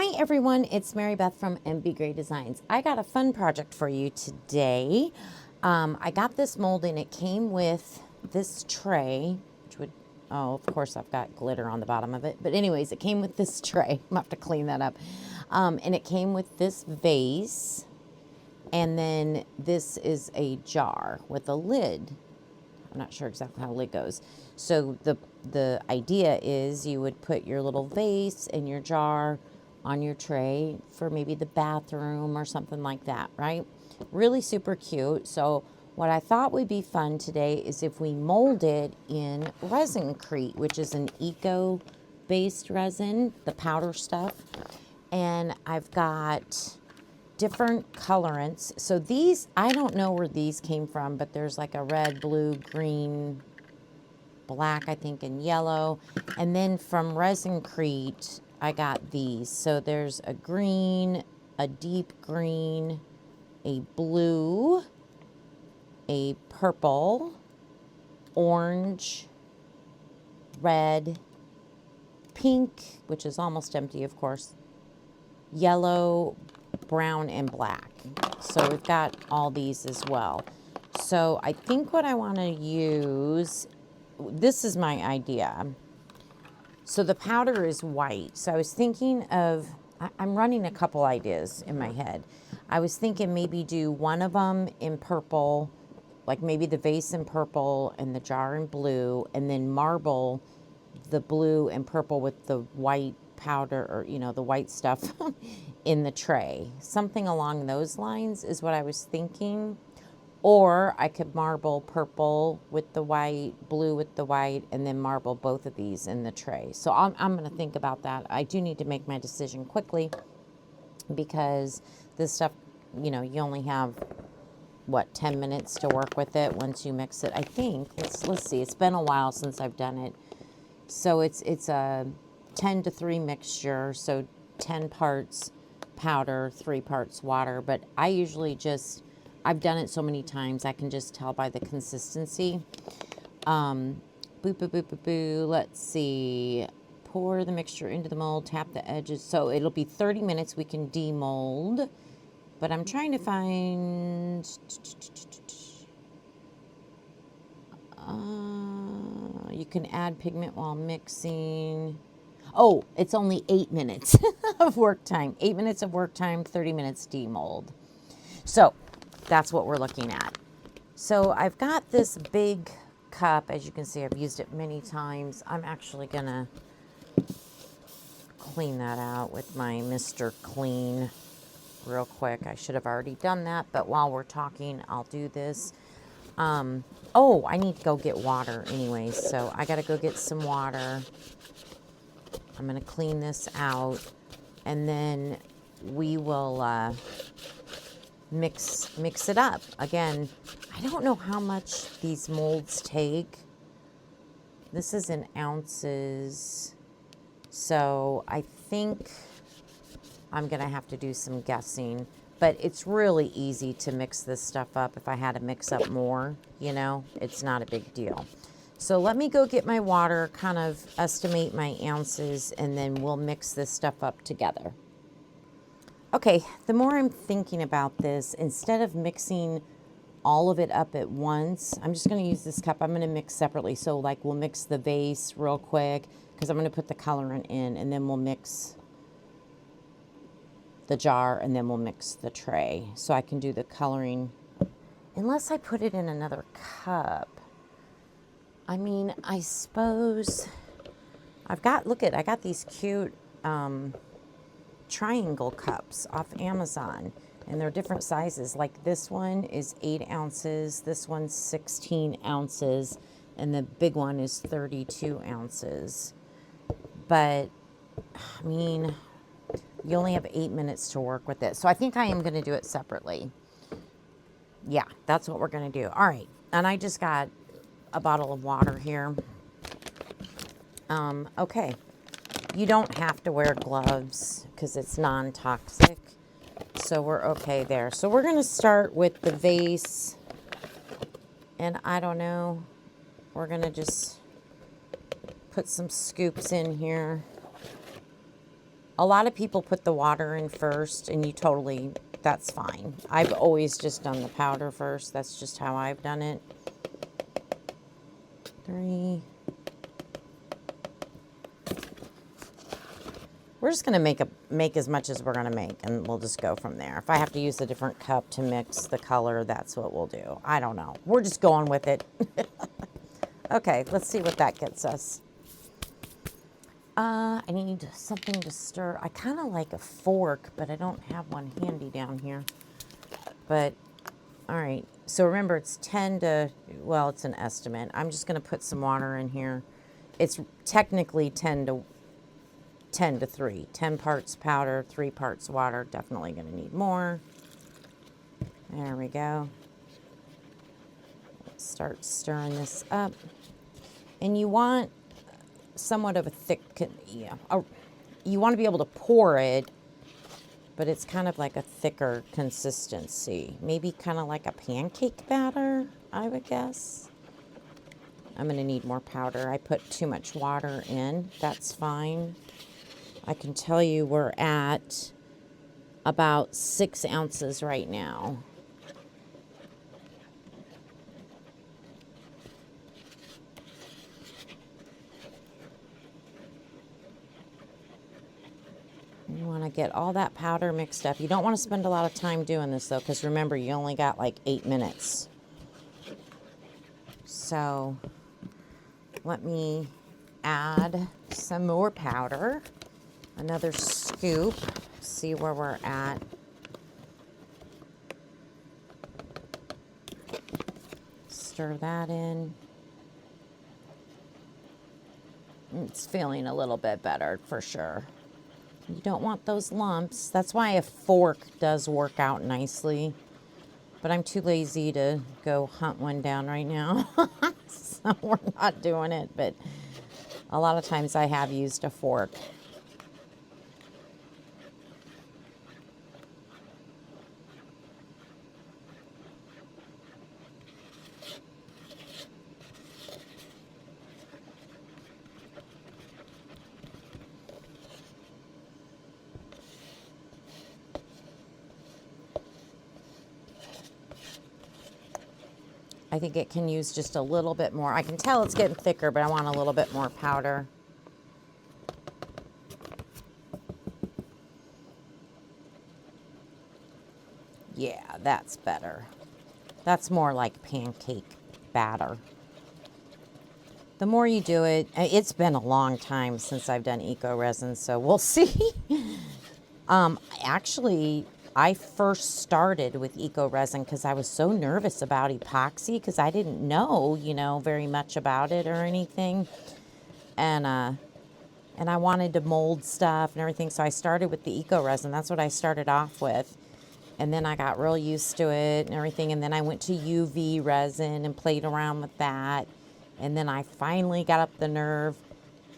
Hi everyone, it's MARYBETH from MBGray Designs. I got a fun project for you today. I got this mold and it came with this tray, which would, oh, of course I've got glitter on the bottom of it. But anyways, it came with this tray. I'm gonna have to clean that up. And it came with this vase. And then this is a jar with a lid. I'm not sure exactly how the lid goes. So the idea is you would put your little vase and your jar on your tray for maybe the bathroom or something like that, right? Really super cute. So what I thought would be fun today is if we mold it in Resincrete, which is an eco-based resin, the powder stuff. And I've got different colorants. So these, I don't know where these came from, but there's like a red, blue, green, black, I think, and yellow. And then from Resincrete, I got these. So there's a green, a deep green, a blue, a purple, orange, red, pink, which is almost empty, of course, yellow, brown, and black. So we've got all these as well. So I think what I want to use, this is my idea. So the powder is white. So I was thinking of, I'm running a couple ideas in my head. I was thinking maybe do one of them in purple, like maybe the vase in purple and the jar in blue, and then marble the blue and purple with the white powder, or you know, the white stuff in the tray. Something along those lines is what I was thinking. Or I could marble purple with the white, blue with the white, and then marble both of these in the tray. So I'm going to think about that. I do need to make my decision quickly because this stuff, you know, you only have, what, 10 minutes to work with it once you mix it. I think, let's see, it's been a while since I've done it. So it's a 10-to-3 mixture, so 10 parts powder, 3 parts water. But I usually just, I've done it so many times, I can just tell by the consistency. Boo, boo, boo, boo, boo. Let's see. Pour the mixture into the mold, tap the edges. So it'll be 30 minutes. We can demold. But I'm trying to find... you can add pigment while mixing. Oh, it's only 8 minutes of work time. 8 minutes of work time, 30 minutes demold. So that's what we're looking at. So I've got this big cup. As you can see, I've used it many times. I'm actually gonna clean that out with my Mr. Clean real quick. I should have already done that, but while we're talking, I'll do this. Oh, I need to go get water anyways, so I gotta go get some water. I'm gonna clean this out, and then we will mix it up. Again, I don't know how much these molds take. This is in ounces, so I think I'm gonna have to do some guessing. But it's really easy to mix this stuff up. If I had to mix up more, you know, it's not a big deal. So let me go get my water, kind of estimate my ounces, and then we'll mix this stuff up together. Okay, the more I'm thinking about this, instead of mixing all of it up at once, I'm just going to use this cup. I'm going to mix separately. So like we'll mix the vase real quick because I'm going to put the colorant in, and then we'll mix the jar, and then we'll mix the tray. So I can do the coloring, unless I put it in another cup. I mean, I suppose I've got, look at, I got these cute triangle cups off Amazon, and they're different sizes. Like this one is 8 ounces, this one's 16 ounces, and the big one is 32 ounces. But I mean, you only have 8 minutes to work with it. So I think I am going to do it separately. Yeah, that's what we're going to do. All right. And I just got a bottle of water here. Okay. You don't have to wear gloves because it's non-toxic. So we're okay there. So we're going to start with the vase. And I don't know. We're going to just put some scoops in here. A lot of people put the water in first, and that's fine. I've always just done the powder first. That's just how I've done it. 3. We're just going to make as much as we're going to make, and we'll just go from there. If I have to use a different cup to mix the color, that's what we'll do. I don't know. We're just going with it. Okay, let's see what that gets us. I need something to stir. I kind of like a fork, but I don't have one handy down here. But, all right. So remember, it's 10 to, well, it's an estimate. I'm just going to put some water in here. It's technically 10 to 3. 10 parts powder, 3 parts water. Definitely going to need more. There we go. Let's start stirring this up. And you want somewhat of a thick, you want to be able to pour it, but it's kind of like a thicker consistency. Maybe kind of like a pancake batter, I would guess. I'm going to need more powder. I put too much water in. That's fine. I can tell you we're at about 6 ounces right now. You want to get all that powder mixed up. You don't want to spend a lot of time doing this, though, because remember, you only got like 8 minutes. So let me add some more powder. Another scoop. See where we're at. Stir that in. It's feeling a little bit better for sure. You don't want those lumps. That's why a fork does work out nicely. But I'm too lazy to go hunt one down right now. So we're not doing it. But a lot of times I have used a fork. I think it can use just a little bit more. I can tell it's getting thicker, but I want a little bit more powder. Yeah, that's better. That's more like pancake batter. The more you do it, it's been a long time since I've done eco resin, so we'll see. Actually, I first started with eco resin because I was so nervous about epoxy because I didn't know, very much about it or anything. And I wanted to mold stuff and everything, so I started with the eco resin. That's what I started off with. And then I got real used to it and everything. And then I went to UV resin and played around with that. And then I finally got up the nerve,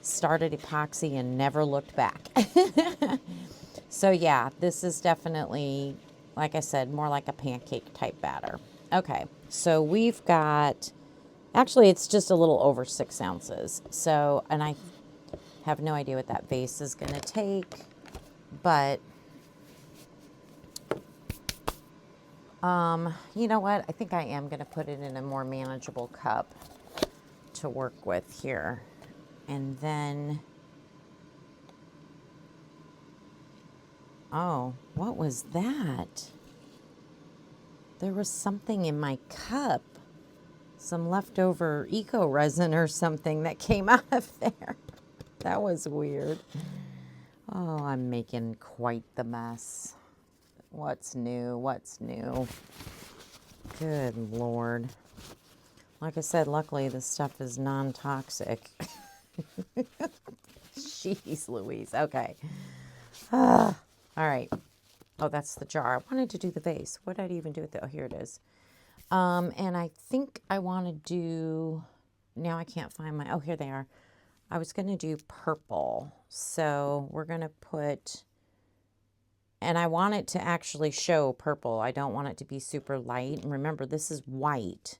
started epoxy, and never looked back. So yeah, this is definitely, like I said, more like a pancake type batter. Okay, so we've got, actually it's just a little over 6 ounces. So, and I have no idea what that vase is gonna take, but you know what? I think I am gonna put it in a more manageable cup to work with here. And then, oh, what was that? There was something in my cup. Some leftover eco resin or something that came out of there. That was weird. Oh, I'm making quite the mess. What's new? What's new? Good Lord. Like I said, luckily this stuff is non-toxic. Jeez Louise. Okay. All right. Oh, that's the jar. I wanted to do the vase. What did I even do with it? Oh, here it is. And I think I want to do, now I can't find my, oh, here they are. I was going to do purple. So we're going to put, and I want it to actually show purple. I don't want it to be super light. And remember, this is white.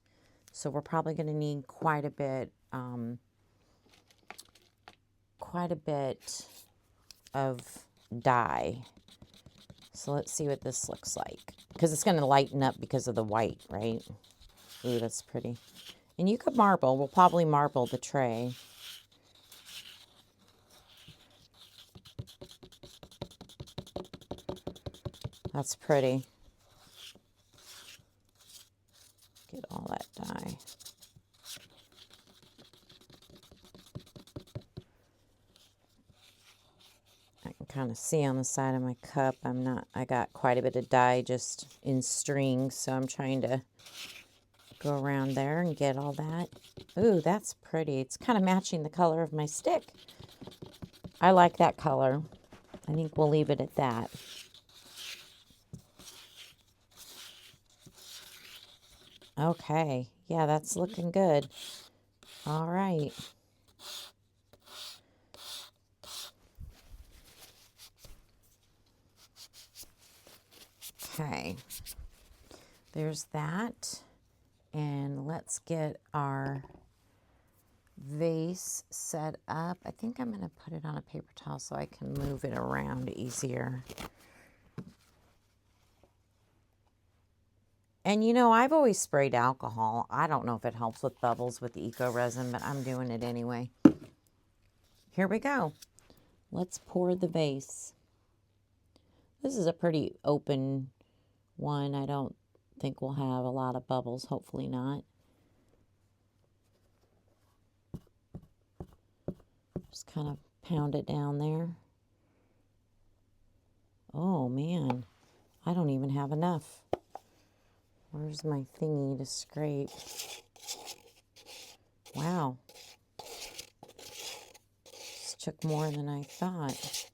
So we're probably going to need quite a bit of dye. So let's see what this looks like. Because it's going to lighten up because of the white, right? Ooh, that's pretty. And you could marble. We'll probably marble the tray. That's pretty. Get all that dye. I can kind of see on the side of my cup. I got quite a bit of dye just in strings, so I'm trying to go around there and get all that. Ooh, that's pretty. It's kind of matching the color of my stick. I like that color. I think we'll leave it at that. Okay, yeah, that's looking good. All right. Okay, there's that. And let's get our vase set up. I think I'm going to put it on a paper towel so I can move it around easier. And you know, I've always sprayed alcohol. I don't know if it helps with bubbles with the Eco Resin, but I'm doing it anyway. Here we go. Let's pour the vase. This is a pretty open one. I don't think we'll have a lot of bubbles. Hopefully not. Just kind of pound it down there. Oh man, I don't even have enough. Where's my thingy to scrape? Wow. This took more than I thought.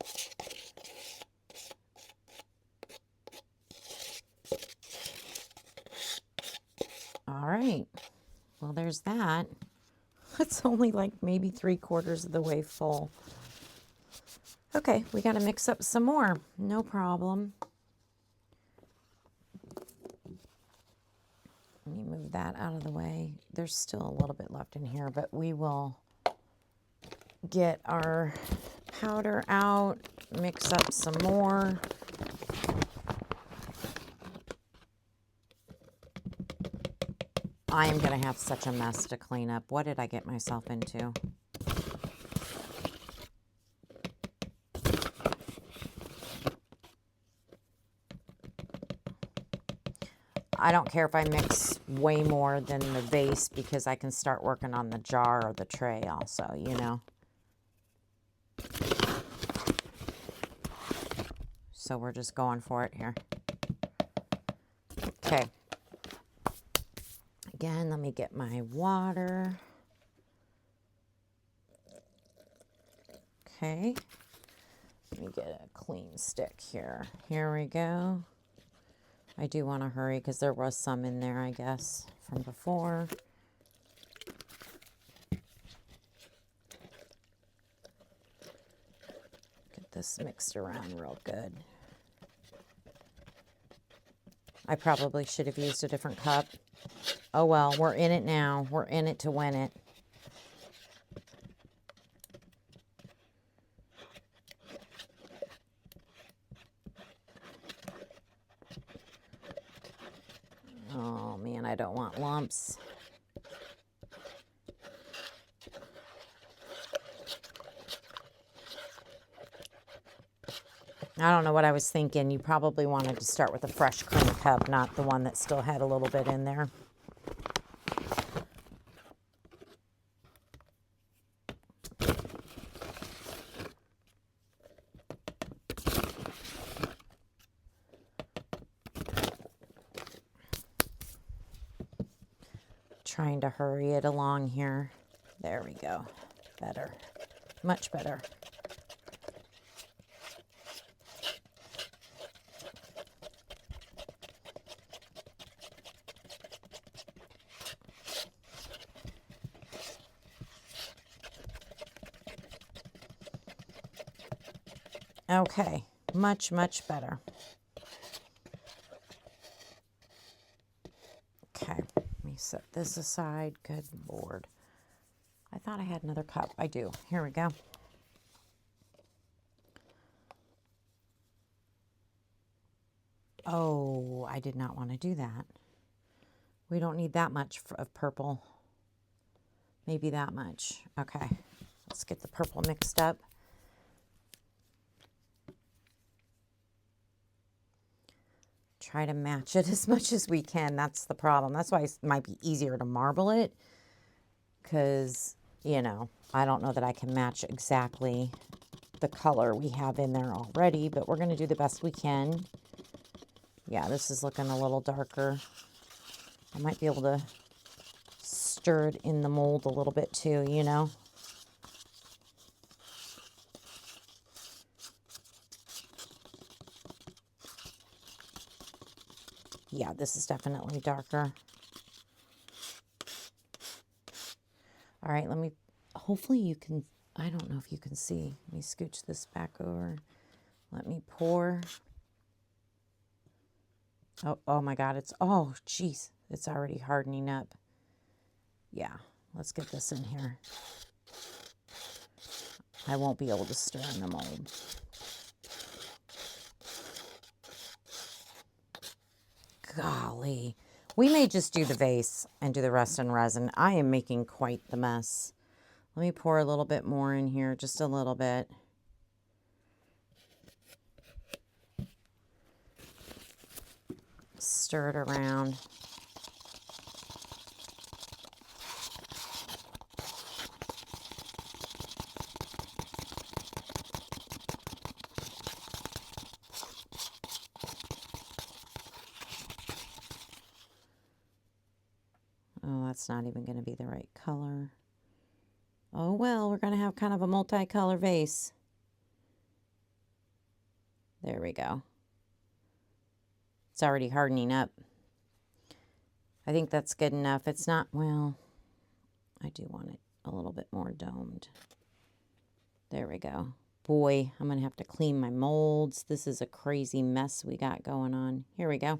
All right. Well, there's that. It's only like maybe 3/4 of the way full. Okay, we got to mix up some more. No problem. Let me move that out of the way. There's still a little bit left in here, but we will get our powder out, mix up some more. I am going to have such a mess to clean up. What did I get myself into? I don't care if I mix way more than the vase because I can start working on the jar or the tray also, you know. So we're just going for it here. Okay. Again, let me get my water. Okay. Let me get a clean stick here. Here we go. I do want to hurry because there was some in there, I guess, from before. Get this mixed around real good. I probably should have used a different cup. Oh well, we're in it now. We're in it to win it. Oh man, I don't want lumps. I don't know what I was thinking. You probably wanted to start with a fresh clean cup, not the one that still had a little bit in there. Trying to hurry it along here. There we go. Better. Much better. Okay, much, much better. Okay, let me set this aside. Good Lord. I thought I had another cup. I do. Here we go. Oh, I did not want to do that. We don't need that much of purple. Maybe that much. Okay, let's get the purple mixed up. Try to match it as much as we can. That's the problem. That's why it might be easier to marble it, because, you know, I don't know that I can match exactly the color we have in there already, but we're going to do the best we can. Yeah, this is looking a little darker. I might be able to stir it in the mold a little bit too, you know. Yeah, this is definitely darker. All right, let me, hopefully you can, I don't know if you can see. Let me scooch this back over. Let me pour. Oh my God, it's, oh geez, it's already hardening up. Yeah, let's get this in here. I won't be able to stir in the mold. Golly, we may just do the vase and do the rest in resin. I am making quite the mess. Let me pour a little bit more in here, just a little bit. Stir it around. Oh, that's not even going to be the right color. Oh, well, we're going to have kind of a multicolor vase. There we go. It's already hardening up. I think that's good enough. It's not, well, I do want it a little bit more domed. There we go. Boy, I'm going to have to clean my molds. This is a crazy mess we got going on. Here we go.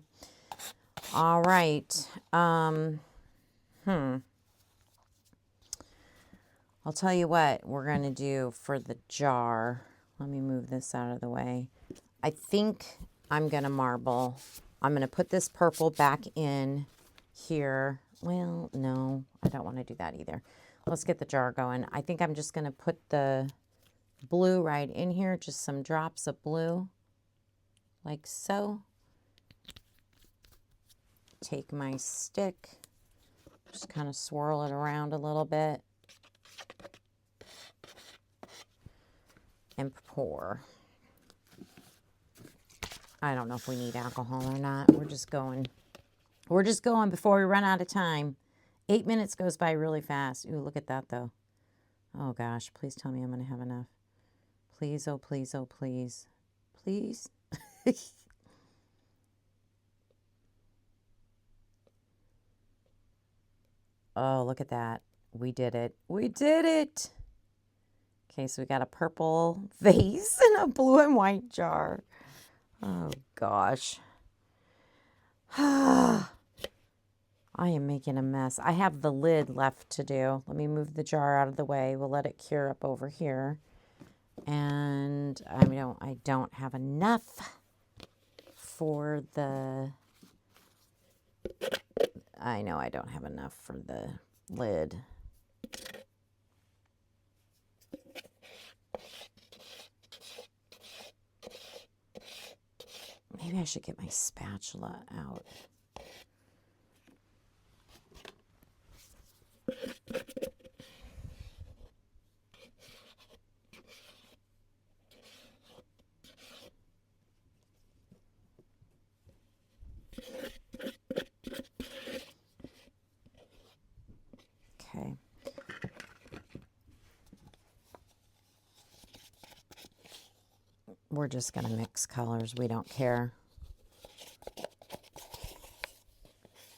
All right. I'll tell you what we're going to do for the jar. Let me move this out of the way. I think I'm going to marble. I'm going to put this purple back in here. Well, no, I don't want to do that either. Let's get the jar going. I think I'm just going to put the blue right in here, just some drops of blue, like so. Take my stick, just kind of swirl it around a little bit, and pour. I don't know if we need alcohol or not. We're just going before we run out of time. 8 minutes goes by really fast. Ooh, look at that though. Oh gosh, please tell me I'm going to have enough. Please, oh please, oh please. Please. Oh, look at that. We did it. We did it. Okay, so we got a purple vase and a blue and white jar. Oh, gosh. I am making a mess. I have the lid left to do. Let me move the jar out of the way. We'll let it cure up over here. And I don't have enough for the... I know I don't have enough for the lid. Maybe I should get my spatula out. Okay. We're just going to mix colors. We don't care.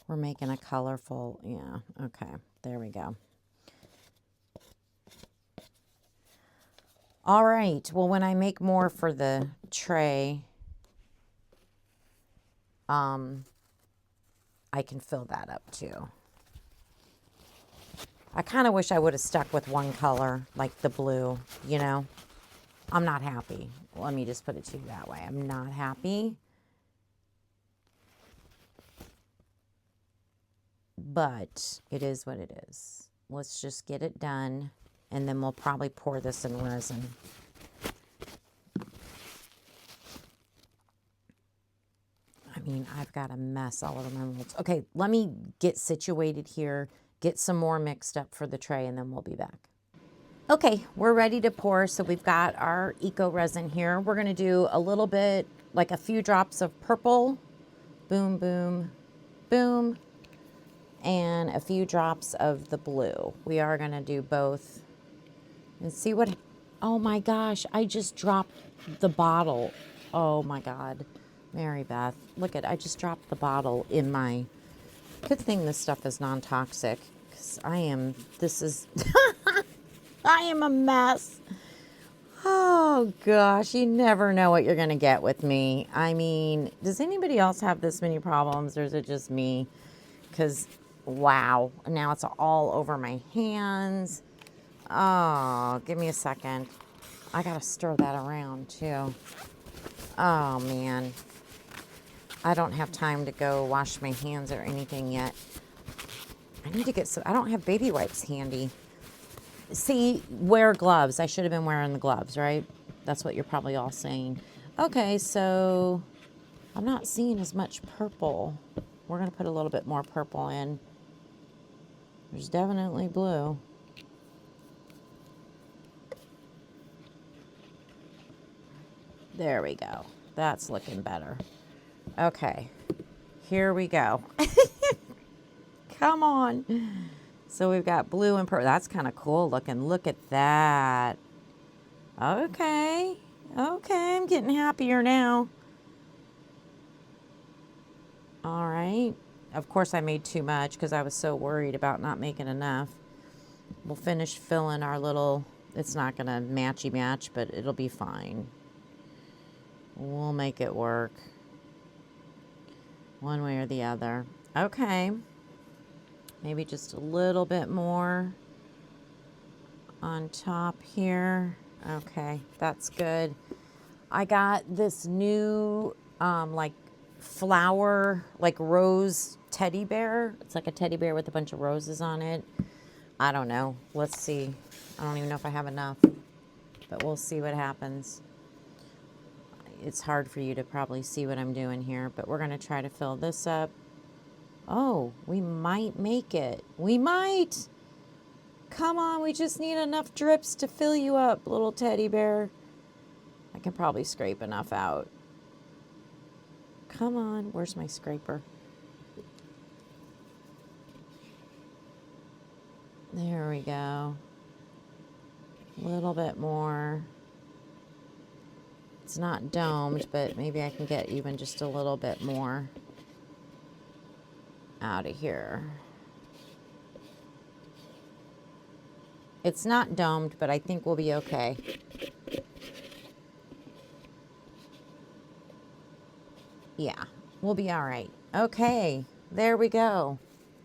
We're making a colorful, yeah, okay, there we go. All right, well, when I make more for the tray, I can fill that up too. I kind of wish I would have stuck with one color, like the blue, you know. I'm not happy. Let me just put it to you that way. I'm not happy. but it is what it is. Let's just get it done, and then we'll probably pour this in resin. I mean, I've got a mess all over my molds. Okay, let me get situated here, get some more mixed up for the tray, and then we'll be back. Okay, we're ready to pour. So we've got our eco resin here. We're gonna do a little bit, like a few drops of purple, boom, boom, boom, and a few drops of the blue. We are gonna do both and see what, oh my gosh, I just dropped the bottle. Oh my God, Mary Beth, look at, I just dropped the bottle in my, good thing this stuff is non-toxic, because this is, I am a mess. Oh gosh, you never know what you're gonna get with me. I mean, does anybody else have this many problems, or is it just me? Because, wow, now it's all over my hands. Oh, give me a second. I gotta stir that around too. Oh man. I don't have time to go wash my hands or anything yet. I need to get some, I don't have baby wipes handy. See, wear gloves. I should have been wearing the gloves, right? That's what you're probably all saying. Okay, so I'm not seeing as much purple. We're going to put a little bit more purple in. There's definitely blue. There we go. That's looking better. Okay, here we go. Come on. So we've got blue and purple. That's kind of cool looking. Look at that. Okay. Okay, I'm getting happier now. All right. Of course, I made too much because I was so worried about not making enough. We'll finish filling our little, it's not going to matchy match, but it'll be fine. We'll make it work one way or the other. Okay. Maybe just a little bit more on top here. Okay, that's good. I got this new like flower, like rose teddy bear. It's like a teddy bear with a bunch of roses on it. I don't know. Let's see. I don't even know if I have enough, but we'll see what happens. It's hard for you to probably see what I'm doing here, but we're going to try to fill this up. Oh, we might make it. We might. Come on, we just need enough drips to fill you up, little teddy bear. I can probably scrape enough out. Come on, where's my scraper? There we go. A little bit more. It's not domed, but maybe I can get even just a little bit more out of here. It's not domed, but I think we'll be okay. Yeah, we'll be all right. Okay, there we go.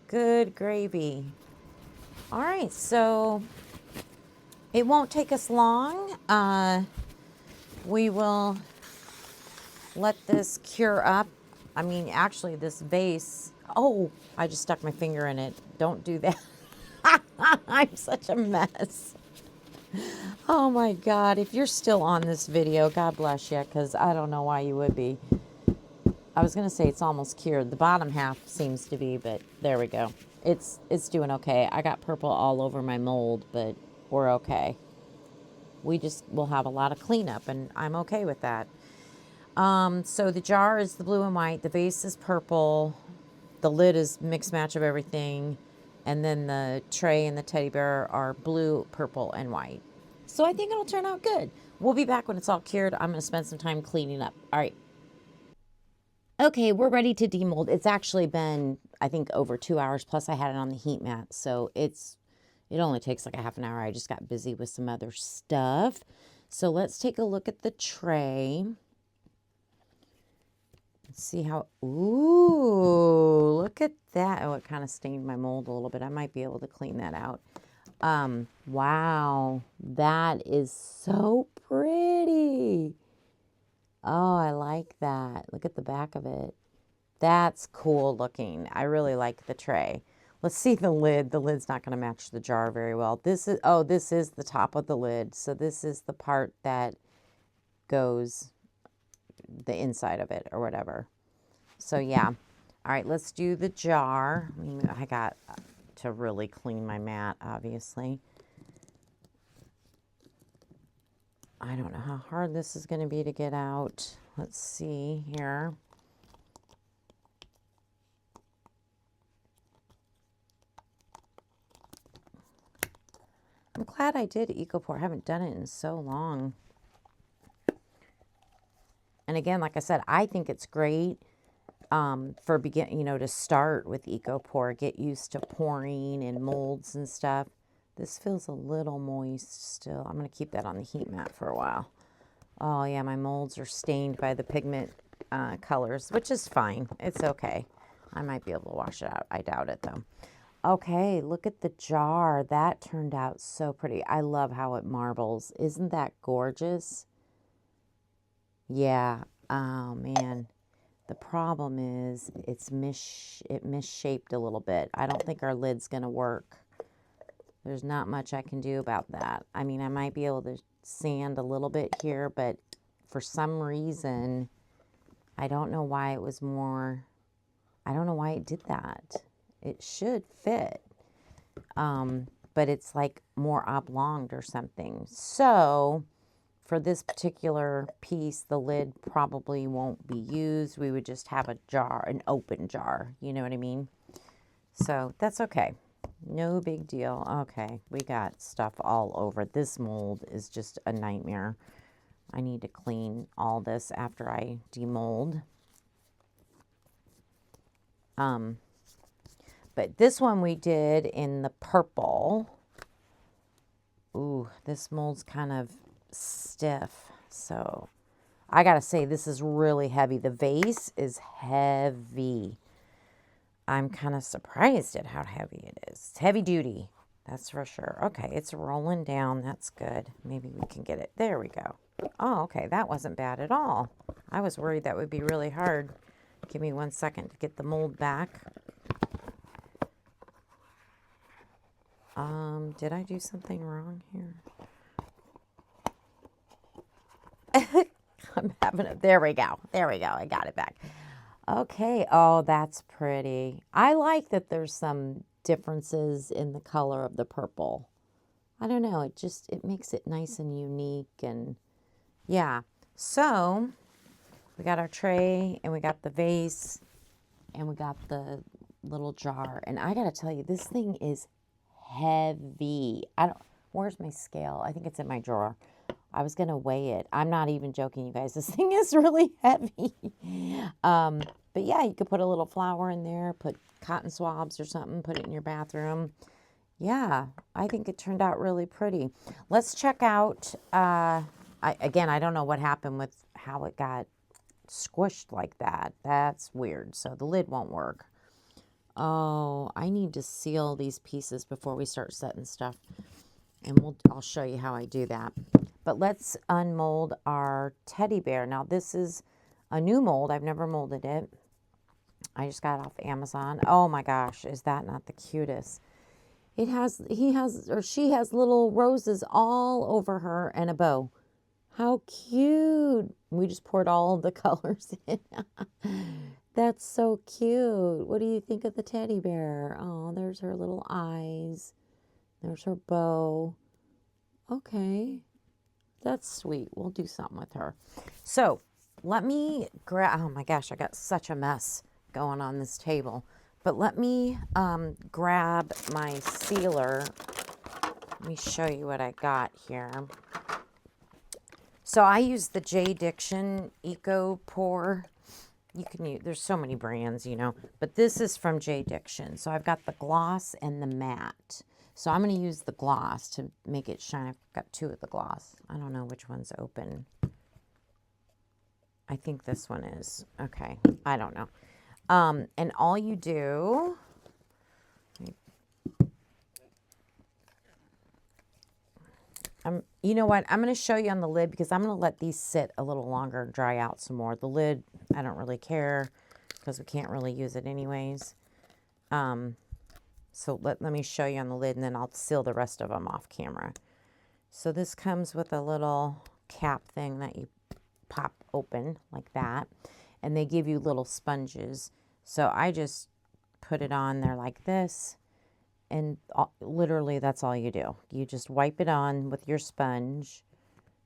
Good gravy. All right, so it won't take us long. We will let this cure up. I mean, actually, this vase, oh, I just stuck my finger in it. Don't do that. I'm such a mess. Oh my God, if you're still on this video, God bless you, because I don't know why you would be. I was gonna say it's almost cured. The bottom half seems to be, but there we go. It's doing okay. I got purple all over my mold, but we're okay. We'll have a lot of cleanup, and I'm okay with that. So the jar is the blue and white, the vase is purple, the lid is mixed match of everything, and then the tray and the teddy bear are blue, purple, and white. So I think it'll turn out good. We'll be back when it's all cured. I'm gonna spend some time cleaning up. All right. Okay, we're ready to demold. It's actually been, I think, over 2 hours, plus I had it on the heat mat, so it only takes like a half an hour. I just got busy with some other stuff. So let's take a look at the tray. Let's see how, ooh, look at that. Oh, it kind of stained my mold a little bit. I might be able to clean that out. Wow, that is so pretty. Oh, I like that. Look at the back of it. That's cool looking. I really like the tray. Let's see the lid. The lid's not going to match the jar very well. This is, oh, this is the top of the lid. So this is the part that goes the inside of it or whatever. So yeah. All right, let's do the jar. I got to really clean my mat, obviously. I don't know how hard this is going to be to get out. Let's see here. I'm glad I did EcoPore. I haven't done it in so long. And again, like I said, I think it's great for to start with EcoPore, get used to pouring and molds and stuff. This feels a little moist still. I'm going to keep that on the heat mat for a while. Oh yeah, my molds are stained by the pigment colors, which is fine. It's okay. I might be able to wash it out. I doubt it though. Okay, look at the jar. That turned out so pretty. I love how it marbles. Isn't that gorgeous? Yeah. Oh man. The problem is it misshaped a little bit. I don't think our lid's going to work. There's not much I can do about that. I mean, I might be able to sand a little bit here, but for some reason, I don't know why it was more, I don't know why it did that. It should fit, but it's like more oblonged or something. So for this particular piece, the lid probably won't be used. We would just have a jar, an open jar, you know what I mean? So that's okay. No big deal. Okay, we got stuff all over. This mold is just a nightmare. I need to clean all this after I demold. But this one we did in the purple. Ooh, this mold's kind of stiff. So I gotta say, this is really heavy. The vase is heavy. I'm kind of surprised at how heavy it is. It's heavy duty, that's for sure. Okay, it's rolling down. That's good. Maybe we can get it. There we go. Oh, okay, that wasn't bad at all. I was worried that would be really hard. Give me 1 second to get the mold back. Did I do something wrong here? I'm having a, there we go. There we go. I got it back. Okay. Oh, that's pretty. I like that there's some differences in the color of the purple. I don't know. It makes it nice and unique. And yeah. So we got our tray and we got the vase and we got the little jar. And I got to tell you, this thing is heavy. Where's my scale? I think it's in my drawer. I was going to weigh it. I'm not even joking, you guys. This thing is really heavy. But yeah, you could put a little flour in there, put cotton swabs or something, put it in your bathroom. Yeah, I think it turned out really pretty. Let's check out, again, I don't know what happened with how it got squished like that. That's weird. So the lid won't work. Oh, I need to seal these pieces before we start setting stuff. And I'll show you how I do that. But let's unmold our teddy bear. Now this is a new mold. I've never molded it. I just got it off Amazon. Oh my gosh, is that not the cutest? She has little roses all over her and a bow. How cute. We just poured all of the colors in. That's so cute. What do you think of the teddy bear? Oh, there's her little eyes. There's her bow. Okay. That's sweet. We'll do something with her. So let me grab, oh my gosh, I got such a mess going on this table. But let me grab my sealer. Let me show you what I got here. So I use the J. Diction EcoPore. You can use, there's so many brands, you know, but this is from J. Diction. So I've got the gloss and the matte. So I'm going to use the gloss to make it shine. I've got two of the gloss. I don't know which one's open. I think this one is. Okay. I don't know. And all you do, you know what? I'm going to show you on the lid because I'm going to let these sit a little longer and dry out some more. The lid, I don't really care because we can't really use it anyways. So let me show you on the lid, and then I'll seal the rest of them off camera. So this comes with a little cap thing that you pop open like that, and they give you little sponges. So I just put it on there like this, and literally that's all you do. You just wipe it on with your sponge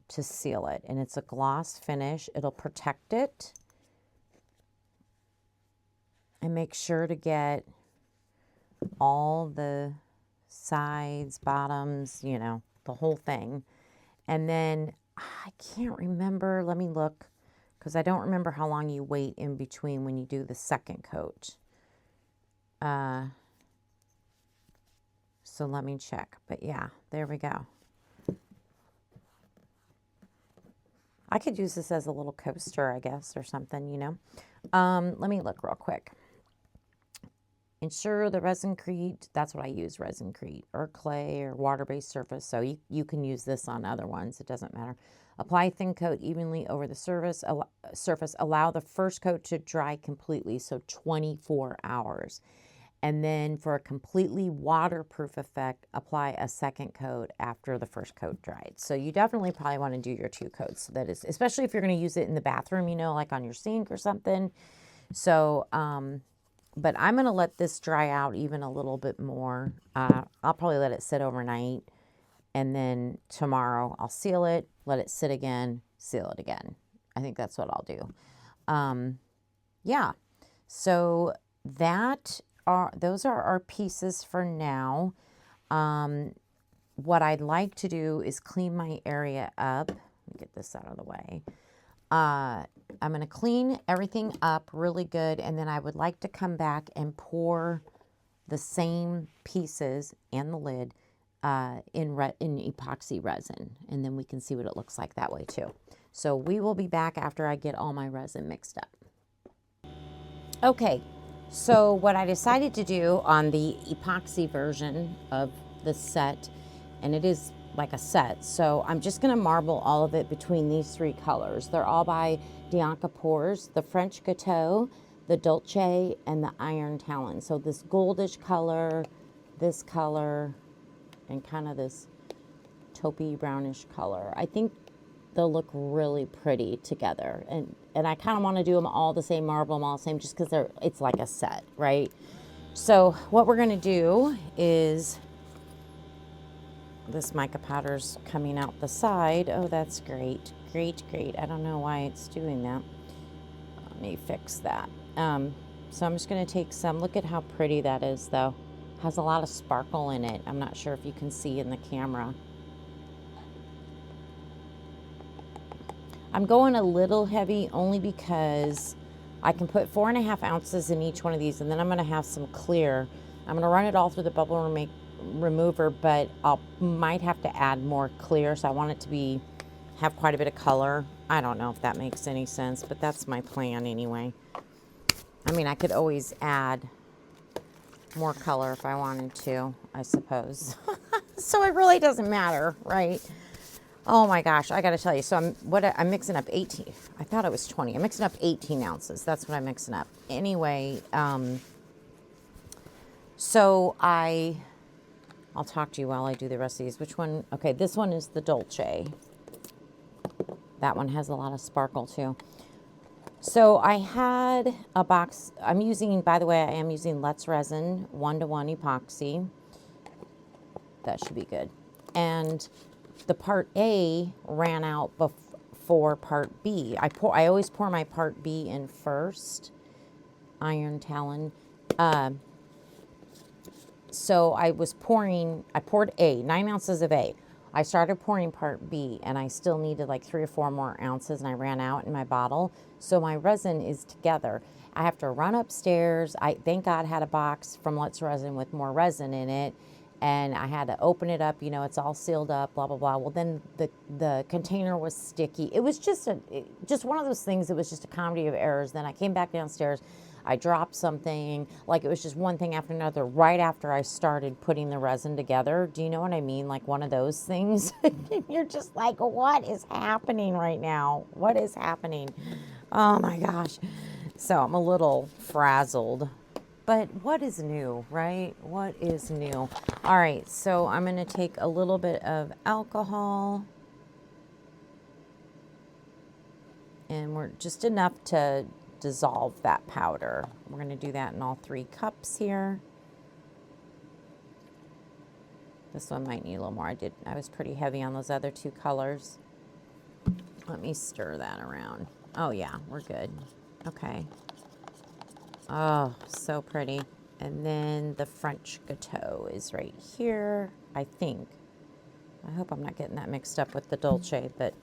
to seal it, and it's a gloss finish. It'll protect it, and make sure to get all the sides, bottoms, you know, the whole thing. And then I can't remember, let me look, because I don't remember how long you wait in between when you do the second coat. So let me check. But yeah, there we go. I could use this as a little coaster, I guess, or something, you know. Let me look real quick. Ensure the resin-crete, that's what I use, resin-crete, or clay, or water-based surface. So you can use this on other ones. It doesn't matter. Apply thin coat evenly over the surface. Allow the first coat to dry completely, so 24 hours. And then for a completely waterproof effect, apply a second coat after the first coat dried. So you definitely probably want to do your 2 coats. So that is, especially if you're going to use it in the bathroom, you know, like on your sink or something. So, but I'm going to let this dry out even a little bit more. I'll probably let it sit overnight. And then tomorrow I'll seal it, let it sit again, seal it again. I think that's what I'll do. Yeah. So those are our pieces for now. What I'd like to do is clean my area up. Let me get this out of the way. I'm going to clean everything up really good, and then I would like to come back and pour the same pieces and the lid in epoxy resin, and then we can see what it looks like that way too. So we will be back after I get all my resin mixed up. Okay, so what I decided to do on the epoxy version of the set, and it is like a set, so I'm just going to marble all of it between these 3 colors. They're all by Dianca Pours, the French Gâteau, the Dolce, and the Iron Talon. So this goldish color, this color, and kind of this taupey brownish color. I think they'll look really pretty together. And I kind of want to do them all the same, marble them all the same, just because it's like a set, right? So what we're going to do is, this mica powder's coming out the side. Oh, that's great. Great, great. I don't know why it's doing that. Let me fix that. So I'm just going to take some. Look at how pretty that is, though. Has a lot of sparkle in it. I'm not sure if you can see in the camera. I'm going a little heavy only because I can put 4.5 ounces in each one of these, and then I'm going to have some clear. I'm going to run it all through the bubble remover, but might have to add more clear, so I want it to have quite a bit of color. I don't know if that makes any sense, but that's my plan anyway. I mean, I could always add more color if I wanted to, I suppose. So it really doesn't matter, right? Oh my gosh, I gotta tell you. So I'm mixing up 18. I thought it was 20. I'm mixing up 18 ounces. That's what I'm mixing up. Anyway, so I'll talk to you while I do the rest of these. Which one? Okay, this one is the Dolce. That one has a lot of sparkle too. So I had a box. I'm using, by the way, I am using Let's Resin 1:1 epoxy. That should be good. And the part A ran out before part B. I always pour my part B in first. Iron Talon. So I poured A, 9 ounces of A. I started pouring part B, and I still needed like 3 or 4 more ounces, and I ran out in my bottle. So my resin is together. I have to run upstairs. I, thank God, had a box from Let's Resin with more resin in it, and I had to open it up. You know, it's all sealed up, blah, blah, blah. Well, then the container was sticky. It was just one of those things. It was just a comedy of errors. Then I came back downstairs. I dropped something, like it was just one thing after another right after I started putting the resin together. Do you know what I mean? Like one of those things. You're just like, what is happening right now? What is happening? Oh my gosh. So I'm a little frazzled. But what is new, right? What is new? All right, so I'm going to take a little bit of alcohol. And we're just enough to dissolve that powder. We're going to do that in all 3 cups here. This one might need a little more. I was pretty heavy on those other 2 colors. Let me stir that around. Oh yeah, we're good. Okay. Oh, so pretty. And then the French Gâteau is right here, I think. I hope I'm not getting that mixed up with the Dolce, but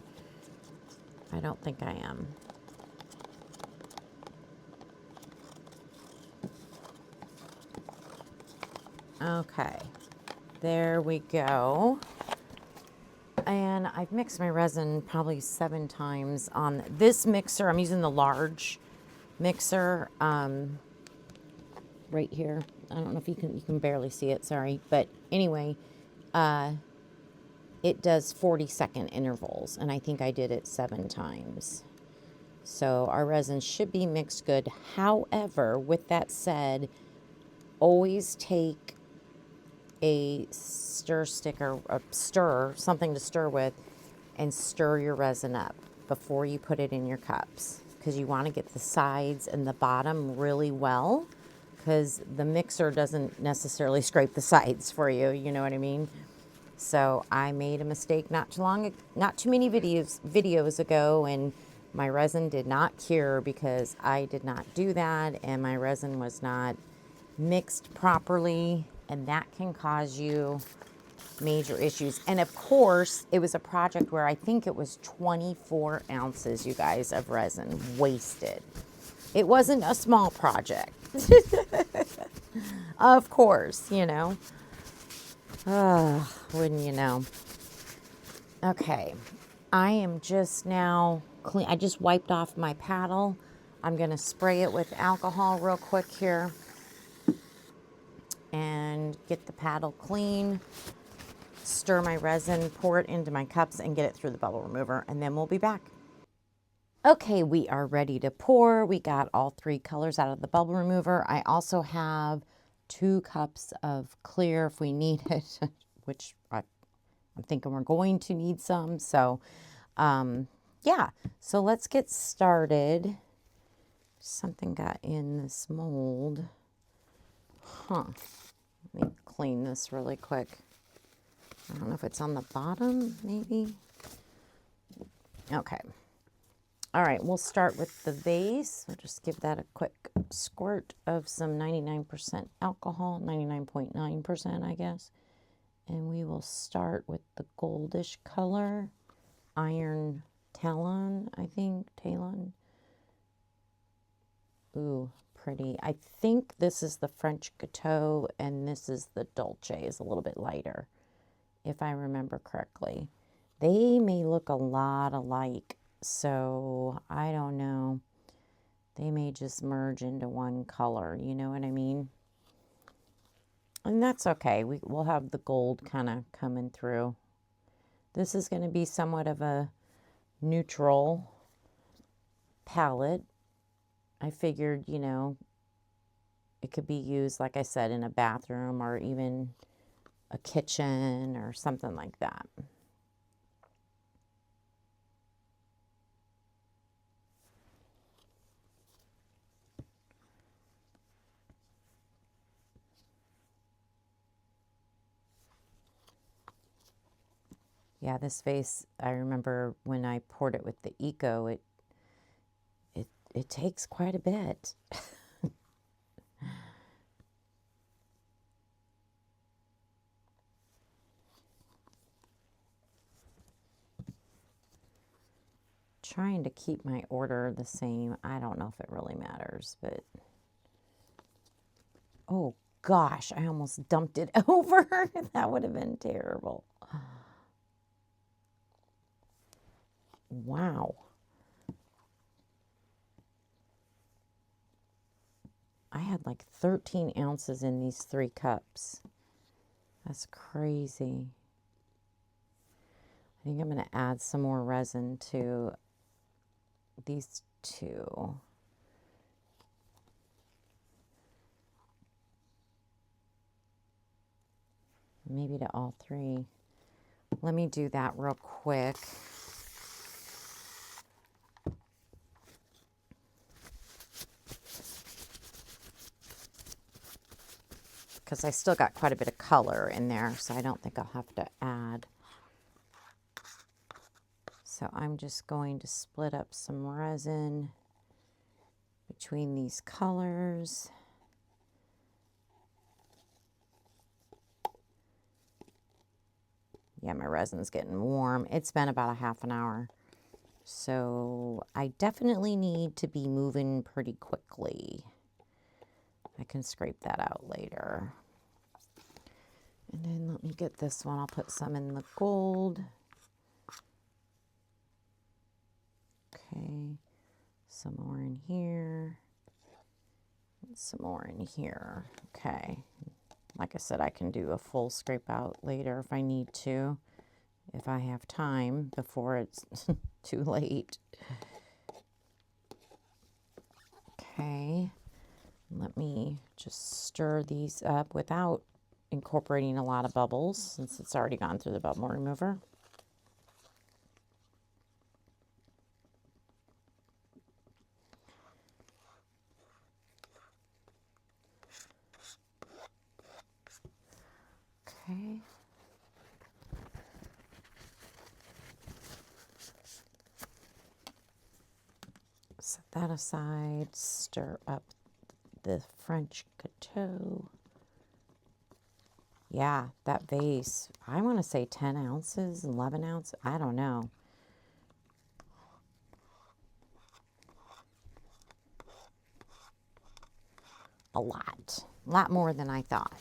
I don't think I am. Okay, there we go. And I've mixed my resin probably 7 times on this mixer. I'm using the large mixer right here. I don't know if you can barely see it, sorry. But anyway, it does 40-second intervals, and I think I did it 7 times. So our resin should be mixed good. However, with that said, always take a stir stick or a stir, something to stir with, and stir your resin up before you put it in your cups, because you want to get the sides and the bottom really well, because the mixer doesn't necessarily scrape the sides for you, you know what I mean? So I made a mistake not too many videos ago, and my resin did not cure because I did not do that, and my resin was not mixed properly, and that can cause you major issues. And of course, it was a project where I think it was 24 ounces, you guys, of resin wasted. It wasn't a small project. Of course, you know. Wouldn't you know? Okay, I am just now clean. I just wiped off my paddle. I'm going to spray it with alcohol real quick here and get the paddle clean, stir my resin, pour it into my cups, and get it through the bubble remover, and then we'll be back. Okay, we are ready to pour. We got all 3 colors out of the bubble remover. I also have 2 cups of clear if we need it, which I'm thinking we're going to need some. So, yeah, so let's get started. Something got in this mold. Huh. Let me clean this really quick. I don't know if it's on the bottom, maybe. Okay. All right, we'll start with the vase. I'll just give that a quick squirt of some 99% alcohol, 99.9%, I guess. And we will start with the goldish color, Iron Talon, I think, Talon. Ooh, pretty. I think this is the French Gâteau, and this is the Dolce, is a little bit lighter, if I remember correctly. They may look a lot alike, so I don't know. They may just merge into one color, you know what I mean? And that's okay. We'll have the gold kind of coming through. This is going to be somewhat of a neutral palette. I figured, you know, it could be used, like I said, in a bathroom or even a kitchen or something like that. Yeah, this vase, I remember when I poured it with the Eco, it takes quite a bit. Trying to keep my order the same. I don't know if it really matters, but oh gosh, I almost dumped it over. That would have been terrible. Wow. I had like 13 ounces in these 3 cups. That's crazy. I think I'm going to add some more resin to these 2. maybe to all three. Let me do that real quick. Because I still got quite a bit of color in there, so I don't think I'll have to add. So I'm just going to split up some resin between these colors. Yeah, my resin's getting warm. It's been about a half an hour. So I definitely need to be moving pretty quickly. I can scrape that out later. And then let me get this one. I'll put some in the gold. Okay, some more in here. And some more in here. Okay. Like I said, I can do a full scrape out later if I need to, if I have time before it's too late. Okay, let me just stir these up without incorporating a lot of bubbles since it's already gone through the bubble remover. Okay. Set that aside, stir up the French Gâteau. Yeah, that vase, I want to say 10 ounces, 11 ounces, I don't know. A lot more than I thought.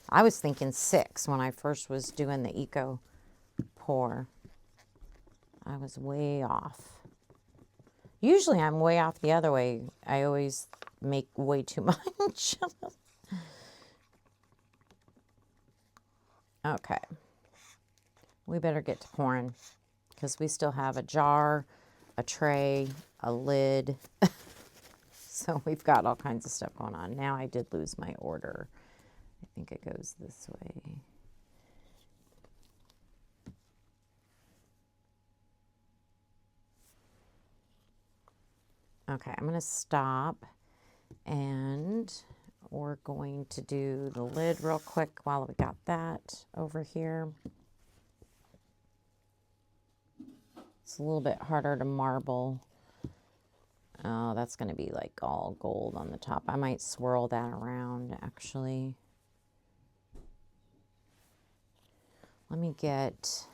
I was thinking 6 when I first was doing the eco pour. I was way off. Usually I'm way off the other way. I always make way too much. Okay. We better get to pouring because we still have a jar, a tray, a lid. So we've got all kinds of stuff going on. Now I did lose my order. I think it goes this way. Okay, I'm going to stop and we're going to do the lid real quick while we got that over here. It's a little bit harder to marble. Oh, that's going to be like all gold on the top. I might swirl that around actually. Let me get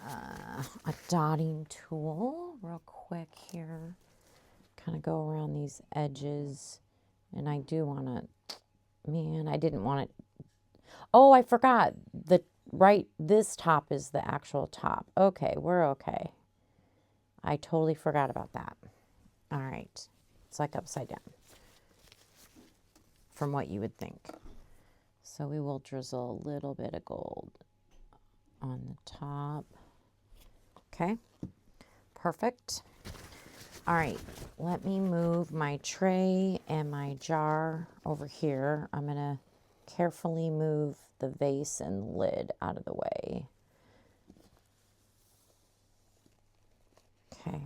a dotting tool real quick here. Kind of go around these edges. And I do want to, man, I didn't want it. Oh, I forgot. This top is the actual top. Okay, we're okay. I totally forgot about that. All right. It's like upside down from what you would think. So we will drizzle a little bit of gold on the top. Okay, perfect. All right, let me move my tray and my jar over here. I'm gonna carefully move the vase and lid out of the way. Okay,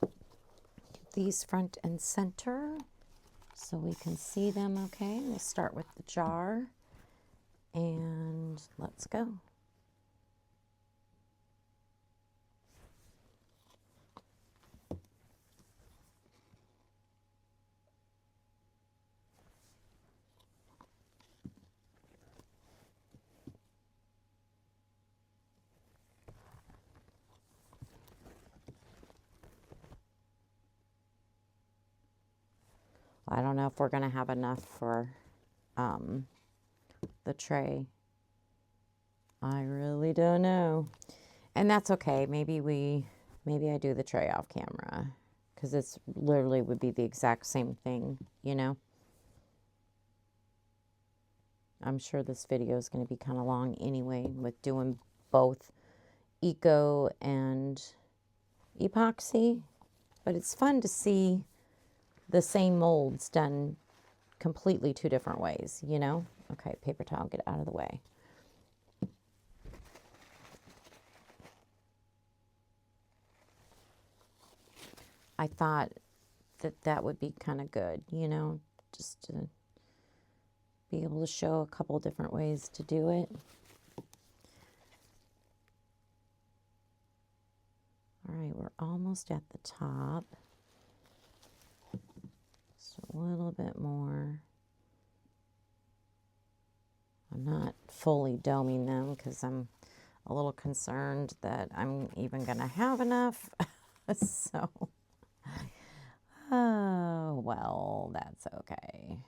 get these front and center so we can see them okay. We'll start with the jar and let's go. I don't know if we're going to have enough for the tray. I really don't know. And that's okay. Maybe I do the tray off camera because it's literally would be the exact same thing, you know. I'm sure this video is going to be kind of long anyway with doing both eco and epoxy, but it's fun to see the same molds done completely 2 different ways, you know? Okay, paper towel, get out of the way. I thought that that would be kind of good, you know, just to be able to show a couple different ways to do it. All right, we're almost at the top. Just a little bit more. I'm not fully doming them because I'm a little concerned that I'm even going to have enough. So, oh, well, that's okay.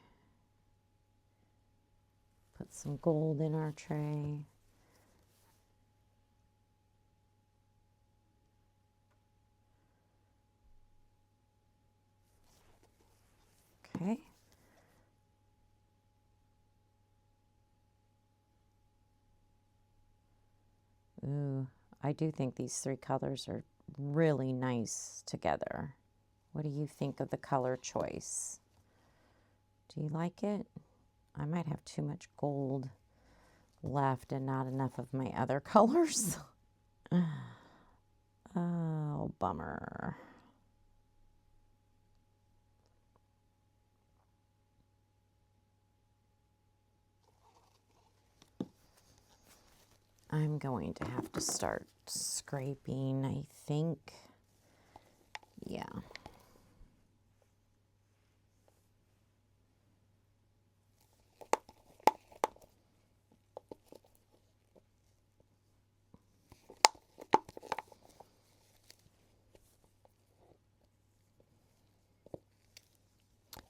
Put some gold in our tray. Okay. Ooh, I do think these three colors are really nice together. What do you think of the color choice? Do you like it? I might have too much gold left and not enough of my other colors. Oh, bummer. I'm going to have to start scraping, I think. Yeah.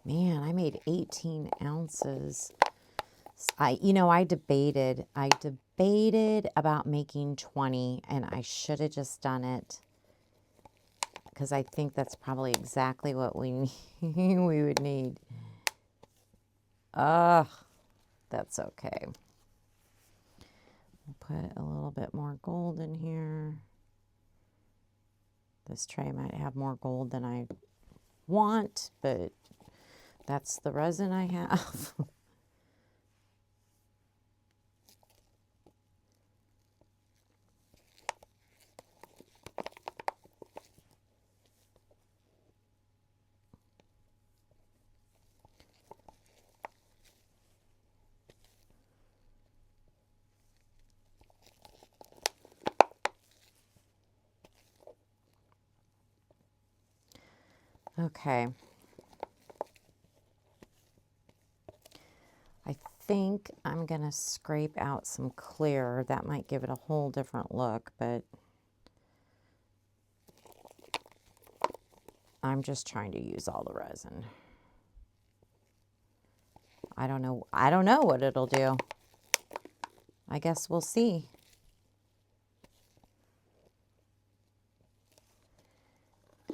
Man, I made 18 ounces. I debated about making 20, and I should have just done it because I think that's probably exactly what we we would need. Ugh, that's okay. We'll put a little bit more gold in here. This tray might have more gold than I want, but that's the resin I have. Okay. I think I'm going to scrape out some clear. That might give it a whole different look, but I'm just trying to use all the resin. I don't know what it'll do. I guess we'll see.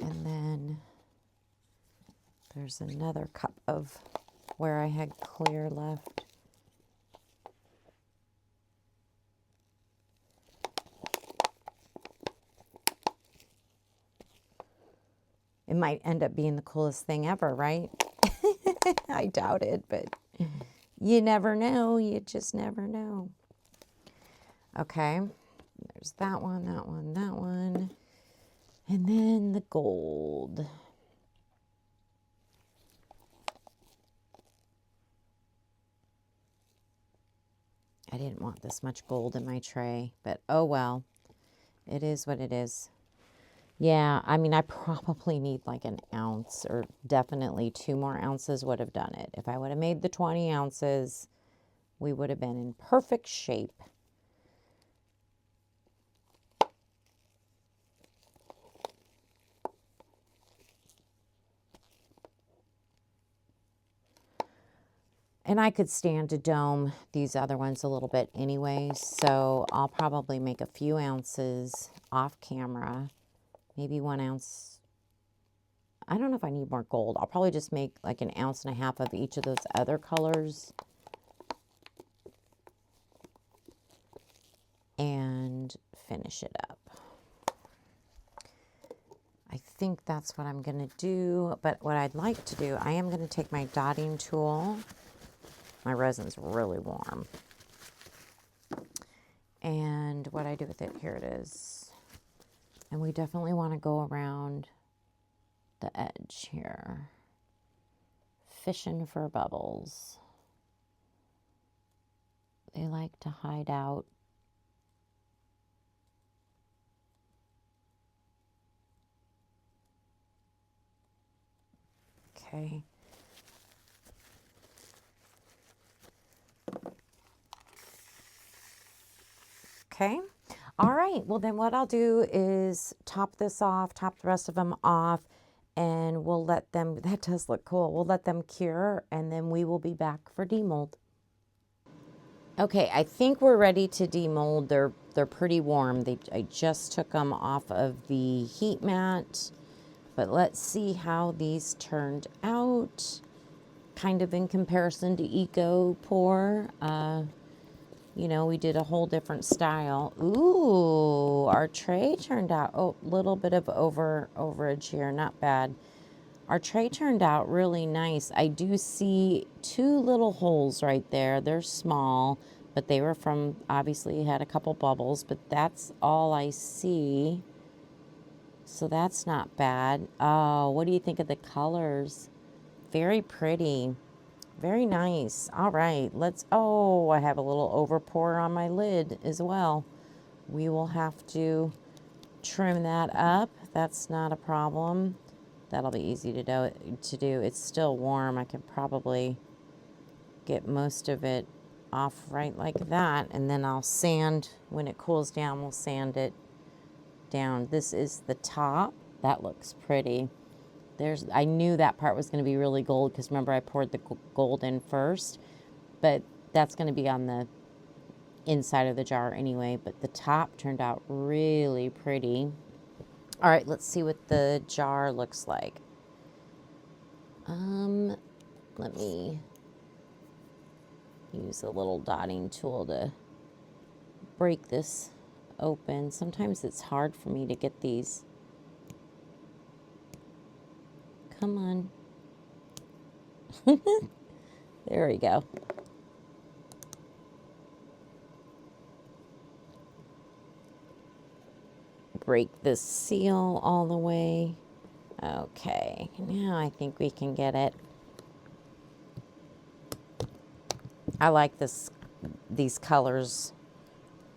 And then there's another cup of where I had clear left. It might end up being the coolest thing ever, right? I doubt it, but you never know. You just never know. Okay, there's that one, that one, that one. And then the gold. I didn't want this much gold in my tray, but oh well. It is what it is. Yeah, I mean, I probably need like an ounce, or definitely 2 more ounces would have done it. If I would have made the 20 ounces, we would have been in perfect shape. And I could stand to dome these other ones a little bit anyway, so I'll probably make a few ounces off camera, maybe 1 ounce. I don't know if I need more gold. I'll probably just make like 1.5 ounces of each of those other colors. And finish it up. I think that's what I'm going to do, but what I'd like to do, I am going to take my dotting tool. My resin's really warm. And what I do with it, here it is. And we definitely want to go around the edge here. Fishing for bubbles. They like to hide out. Okay. Okay. All right. Well, then what I'll do is top this off, top the rest of them off, and we'll let them, that does look cool. We'll let them cure, and then we will be back for demold. Okay, I think we're ready to demold. They're pretty warm. I just took them off of the heat mat, but let's see how these turned out. Kind of in comparison to Eco Pour. You know, we did a whole different style. Ooh, our tray turned out, oh, little bit of overage here, not bad. Our tray turned out really nice. I do see 2 little holes right there. They're small, but they were from, obviously had a couple bubbles, but that's all I see. So that's not bad. Oh, what do you think of the colors? Very pretty. Very nice. All right, let's, oh, I have a little over pour on my lid as well. We will have to trim that up. That's not a problem. That'll be easy to do. It's still warm. I can probably get most of it off right like that, and then I'll sand, when it cools down, we'll sand it down. This is the top. That looks pretty. I knew that part was going to be really gold because remember I poured the gold in first, but that's going to be on the inside of the jar anyway, but the top turned out really pretty. All right, let's see what the jar looks like. Let me use a little dotting tool to break this open. Sometimes it's hard for me to get these. Come on. There we go. Break this seal all the way. Okay, now I think we can get it. I like these colors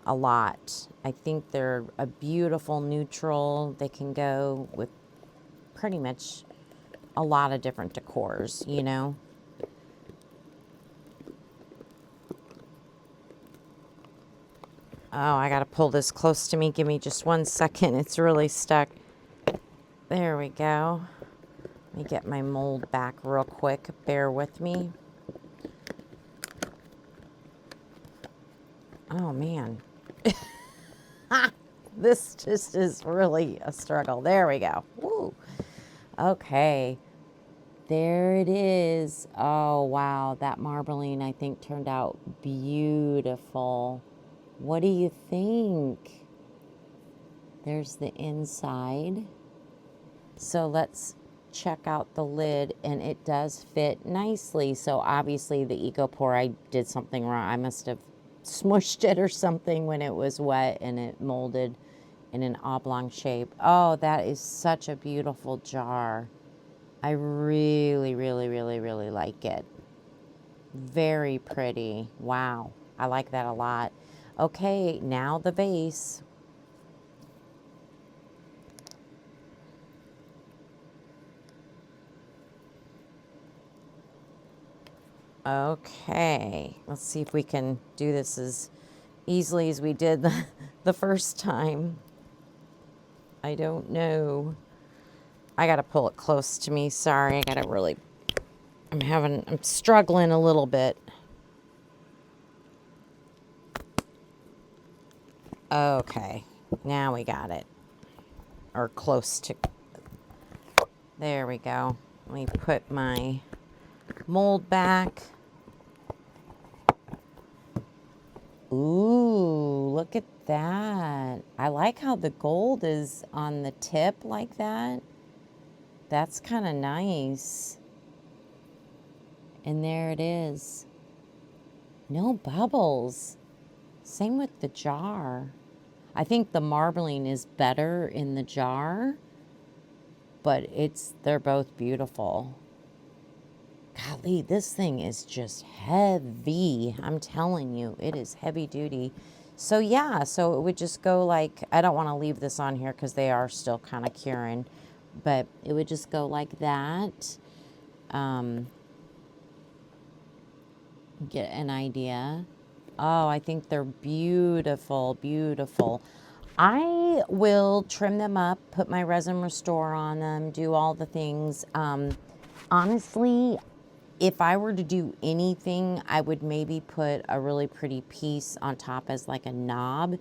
a lot. I think they're a beautiful neutral. They can go with pretty much a lot of different decors, you know. Oh, I gotta pull this close to me. Give me just 1 second. It's really stuck. There we go. Let me get my mold back real quick. Bear with me. Oh, man. This just is really a struggle. There we go. Woo. Okay. There it is. Oh, wow. That marbling, I think, turned out beautiful. What do you think? There's the inside. So let's check out the lid, and it does fit nicely. So obviously the Eco Pour, I did something wrong. I must have smushed it or something when it was wet, and it molded in an oblong shape. Oh, that is such a beautiful jar. I really, really, really, really like it. Very pretty. Wow. I like that a lot. Okay, now the vase. Okay, let's see if we can do this as easily as we did the first time. I don't know. I gotta pull it close to me. Sorry, I gotta really, I'm struggling a little bit. Okay, now we got it. Or close to, there we go. Let me put my mold back. Ooh, look at that. I like how the gold is on the tip like that. That's kind of nice. And there it is. No bubbles. Same with the jar. I think the marbling is better in the jar, but they're both beautiful. Golly, this thing is just heavy. I'm telling you, it is heavy duty. So yeah, so it would just go like, I don't want to leave this on here because they are still kind of curing, but it would just go like that. Get an idea. Oh, I think they're beautiful, beautiful. I will trim them up, put my resin restore on them, do all the things. Honestly, if I were to do anything, I would maybe put a really pretty piece on top as like a knob,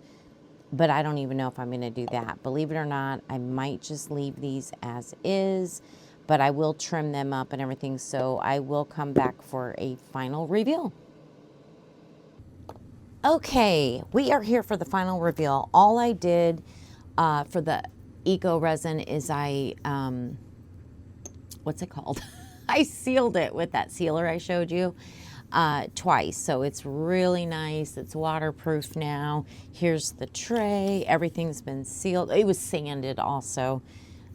but I don't even know if I'm going to do that. Believe it or not, I might just leave these as is, but I will trim them up and everything, so I will come back for a final reveal. Okay, we are here for the final reveal. All I did for the Eco Resin is what's it called? I sealed it with that sealer I showed you twice. So it's really nice. It's waterproof now. Here's the tray. Everything's been sealed. It was sanded also.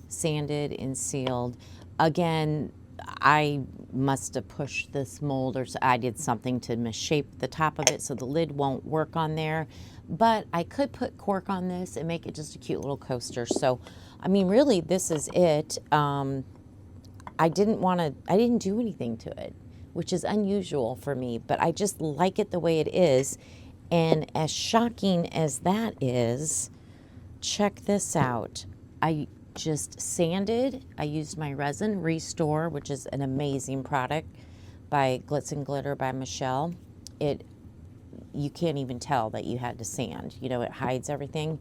Sanded and sealed. Again, I must have pushed this mold, or I did something to misshape the top of it so the lid won't work on there. But I could put cork on this and make it just a cute little coaster. So, I mean, really, this is it. I didn't do anything to it, which is unusual for me, but I just like it the way it is. And as shocking as that is, check this out. I just sanded. I used my Resin Restore, which is an amazing product by Glitz and Glitter by Michelle. You can't even tell that you had to sand. You know, it hides everything.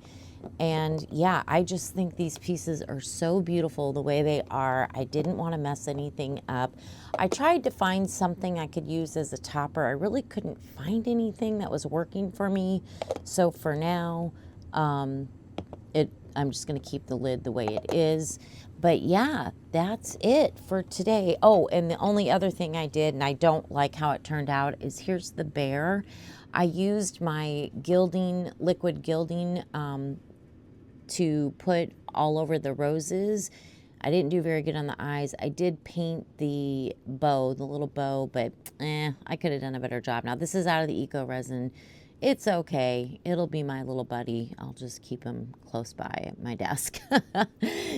And yeah, I just think these pieces are so beautiful the way they are. I didn't want to mess anything up. I tried to find something I could use as a topper. I really couldn't find anything that was working for me. So for now, I'm just going to keep the lid the way it is. But yeah, that's it for today. Oh, and the only other thing I did, and I don't like how it turned out, is here's the bear. I used my gilding, liquid gilding, to put all over the roses. I didn't do very good on the eyes. I did paint the bow, the little bow, but I could have done a better job. Now, this is out of the Eco Resin. It's okay. It'll be my little buddy. I'll just keep him close by at my desk.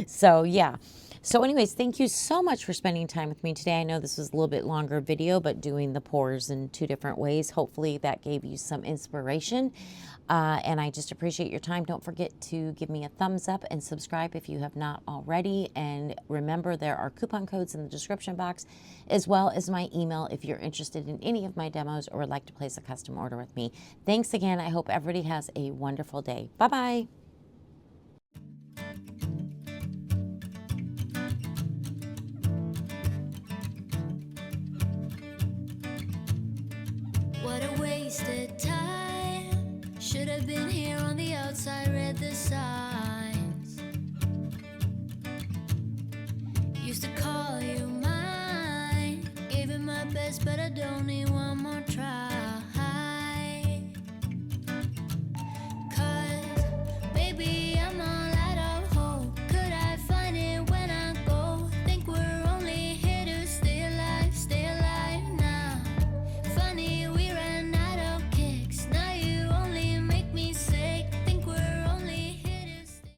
So, yeah. So anyways, thank you so much for spending time with me today. I know this was a little bit longer video, but doing the pours in 2 different ways. Hopefully that gave you some inspiration. And I just appreciate your time. Don't forget to give me a thumbs up and subscribe if you have not already. And remember, there are coupon codes in the description box, as well as my email if you're interested in any of my demos or would like to place a custom order with me. Thanks again. I hope everybody has a wonderful day. Bye-bye. What a wasted time. Should have been here on the outside, read this